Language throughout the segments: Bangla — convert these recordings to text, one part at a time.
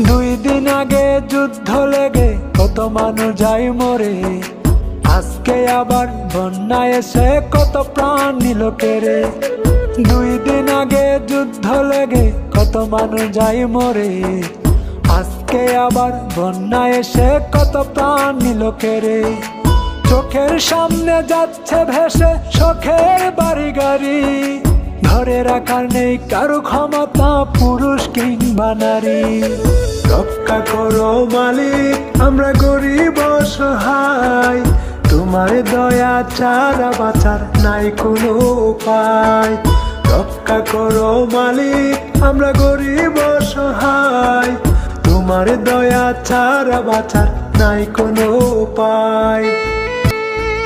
দুই দিন আগে যুদ্ধ লেগে কত মানুষ যায় মরে, আজকে আবার বন্যা এসে কত প্রাণ নিল কেড়ে। দুই দিন আগে যুদ্ধ লেগে কত মানুষ যায় মরে, আজকে আবার বন্যা এসে কত প্রাণ নিল কেড়ে। চোখের সামনে যাচ্ছে ভেসে শখের বাড়ি গাড়ি, ধরে রাখার নেই কারো ক্ষমতা পুরুষ কিংবা নারী। রক্ষা করো মালিক, আমরা গরিব অসহায়, তোমার দয়া ছাড়া বাঁচার নাই কোনো উপায়। রক্ষা করো মালিক, আমরা গরিব অসহায়, তোমার দয়া ছাড়া বাঁচার নাই কোনো উপায়।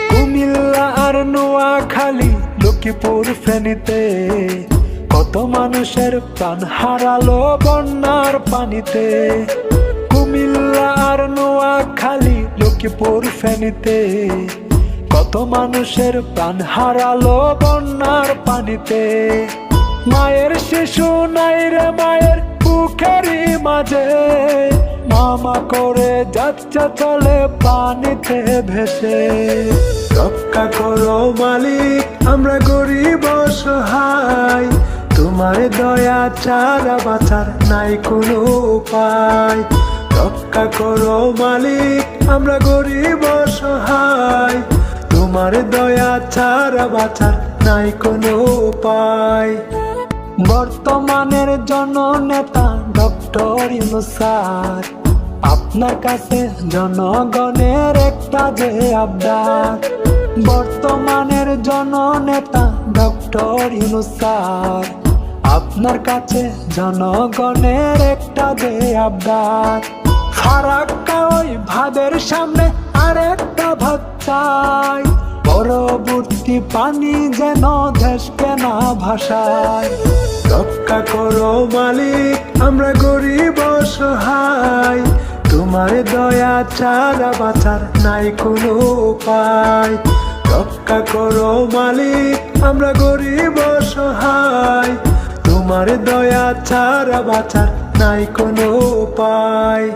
কুমিল্লা আর নোয়াখালী, লক্ষ্মীপুর, ফেনীতে কত মানুষের প্রাণ হারালো বন্যার পানিতে। কুমিল্লা আর নোয়াখালী, লক্ষ্মীপুর, ফেনীতে কত মানুষের প্রাণ হারালো বন্যার পানিতে। মায়ের শিশু নাই রে মায়ের বুকেরই মাঝে, মামা করে যাচ্ছে চলে পানিতে ভেসে। রক্ষা করো মালিক, আমরা গরিব অসহায়, তোমার দয়া ছাড়া বাঁচার নাই কোনো উপায়। রক্ষা করো মালিক, আমরা গরিব অসহায়, তোমার দয়া ছাড়া বাঁচার নাই কোনো উপায়। বর্তমানের জননেতা ডক্টর ইউনূস স্যার, আপনার কাছে জনগণের একটা যে আবদার। বর্তমানের জননেতা ডক্টর ইউনূস স্যার, আপনার কাছে জনগণের একটা যে আবদার। ফারাক্কা ওই ভাদের সামনে আরেকটা ভাত চাই, পরবর্তী পানি যেন দেশকে না ভাসায়। রক্ষা করো মালিক, আমরা গরিব অসহায়, তোমার দয়া ছাড়া বাঁচার নাই কোনো উপায়। রক্ষা করো মালিক, আমরা গরিব অসহায়, তোমার দয়া ছাড়া বাঁচার নাই কোনো উপায়।